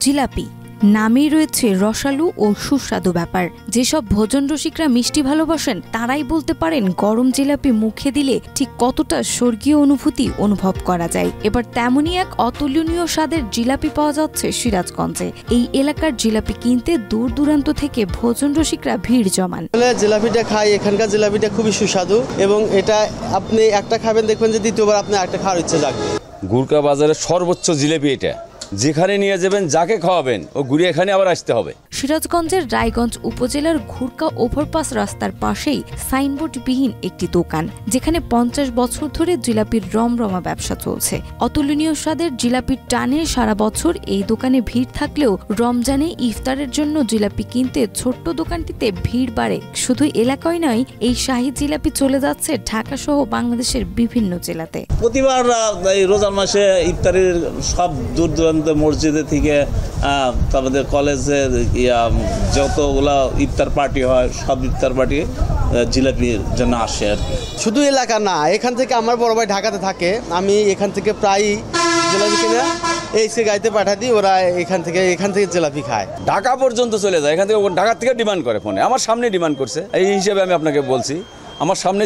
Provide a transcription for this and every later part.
জিলাপি নামেই রয়েছে রসালো ও সুস্বাদু ব্যাপার। যেসব ভোজন রসিকরা মিষ্টি ভালোবাসেন তারাই বলতে পারেন গরম জিলাপি মুখে দিলে ঠিক কতটা স্বর্গীয় অনুভূতি অনুভব করা যায়। এবার তেমনই এক অতুলনীয় স্বাদের জিলাপি পাওয়া যাচ্ছে সিরাজগঞ্জে। এই এলাকার জিলাপি কিনতে দূর দূরান্ত থেকে ভোজন রসিকরা ভিড় জমান। জিলাপিটা খাই, এখানকার জিলাপিটা খুবই সুস্বাদু এবং এটা আপনি একটা খাবেন দেখবেন যে দ্বিতীয়বার আপনি একটা খাওয়ার ইচ্ছে জাগবে। গুরকা বাজারের সর্বোচ্চ জিলাপি এটা, যেখানে নিয়ে যাবেন যাকে খাওয়াবেন ও ঘুরে এখানে আবার আসতে হবে। সিরাজগঞ্জের রায়গঞ্জ উপজেলার ঘুরকা ওভারপাস রাস্তার পাশেই সাইনবোর্ডবিহীন একটি দোকান, যেখানে 50 বছর ধরে জিলাপির রমরমা ব্যবসা চলছে। অতুলনীয় স্বাদের জিলাপির টানে সারা বছর এই দোকানে ভিড় থাকলেও রমজানে ইফতারের জন্য জিলাপি কিনতে ছোট্ট দোকানটিতে ভিড় বাড়ে। শুধু এলাকায় নয়, এই শাহী জিলাপি চলে যাচ্ছে ঢাকা সহ বাংলাদেশের বিভিন্ন জেলাতে। প্রতিবার রোজার মাসে ইফতারের সব দূর দূরান্ত মসজিদে থেকে তারপরে কলেজের যতগুলা ইফতার পার্টি হয় সব ইফতার পার্টি জিলাপির জন্য আসে আর কি। শুধু এলাকা না, এখান থেকে আমার বড় ভাই ঢাকাতে থাকে, আমি এখান থেকে প্রায় জিলাপি কিনে এইসে গাড়িতে পাঠা দিই, ওরা এখান থেকে জিলাপি খায়। ঢাকা পর্যন্ত চলে যায়, এখান থেকে ঢাকা থেকে ডিমান্ড করে ফোনে, আমার সামনে ডিমান্ড করছে। এই হিসেবে আমি আপনাকে বলছি, আমার সামনে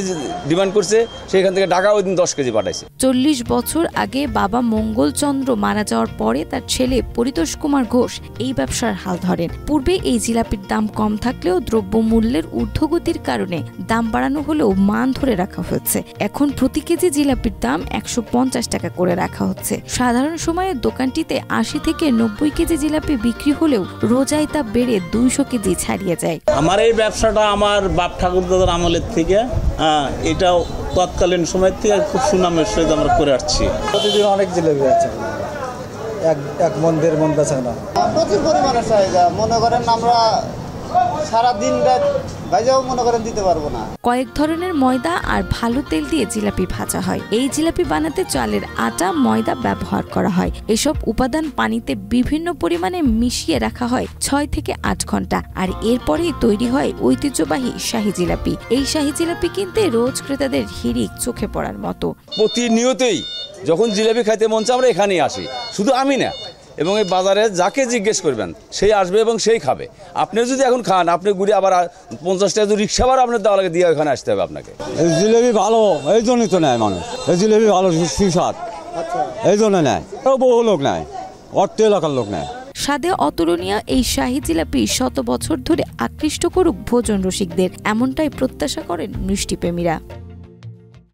ডিমান্ড করছে, সেখান থেকে ঢাকা ওই দিন 10 কেজি পাঠাইছে। 40 বছর আগে বাবা মঙ্গলচন্দ্র মারা যাওয়ার পরে তার ছেলে পরিতোষ কুমার ঘোষ এই ব্যবসার হাল ধরেন। পূর্বে এই জিলাপির দাম কম থাকলেও দ্রব্যমূল্যের ঊর্ধ্বগতির কারণে দাম বাড়ানো হলেও মান ধরে রাখা হয়েছে। এখন প্রতি কেজি জিলাপির দাম 150 টাকা করে রাখা হচ্ছে। সাধারণ সময়ে দোকানটিতে 80 থেকে 90 কেজি জিলাপি বিক্রি হলেও রোজায় তা বেড়ে 200 কেজি ছাড়িয়ে যায়। আমার এই ব্যবসাটা আমার বাপ ঠাকুরদাদার আমলের থেকে এটাও তৎকালীন সময় থেকে খুব সুনামের সহিত আমরা করে আসছি। প্রতিদিন অনেক জিলাপি আছে, এক মন দেড় মন বেচা না, প্রচুর পরিমাণে চাহিদা। মনে করেন আমরা সারাদিন রাত ভাজাও মনে করেন দিতে পারবো না। কয়েক ধরনের ময়দা আর ভালো তেল দিয়ে জিলাপি ভাজা হয়। এই জিলাপি বানাতে চালের আটা, ময়দা ব্যবহার করা হয়। এসব উপাদান পানিতে বিভিন্ন পরিমাণে মিশিয়ে রাখা হয় 6 থেকে 8 ঘন্টা, আর এরপরেই তৈরি হয় ঐতিহ্যবাহী শাহী জিলাপি। এই শাহী জিলাপি কিনতে রোজ ক্রেতাদের হিড়িক চোখে পড়ার মতো। প্রতিনিয়তই যখন জিলাপি খাইতে মন চায় আমরা এখানেই আসি, শুধু আমি না, এবং এই বাজারে যাকে জিজ্ঞেস করবেন সেই আসবে এবং সেই খাবে। আপনি যদি এখন খান, আপনি ঘুরে আবার 50 টাকা রিক্সা ভাড়া আপনার দেওয়া লাগে দিয়ে এখানে আসতে হবে আপনাকে। এই জিলেবি ভালো, এই জন্যই তো নেয় মানুষ। এই জিলেবি ভালো, সুস্বাদ, এই জন্য নেয়। বহু লোক নেয়, অর্থ এলাকার লোক নেয়। স্বাদে অতুলনীয় এই শাহী জিলাপি শত বছর ধরে আকৃষ্ট করুক ভোজন রসিকদের, এমনটাই প্রত্যাশা করেন মিষ্টিপ্রেমীরা।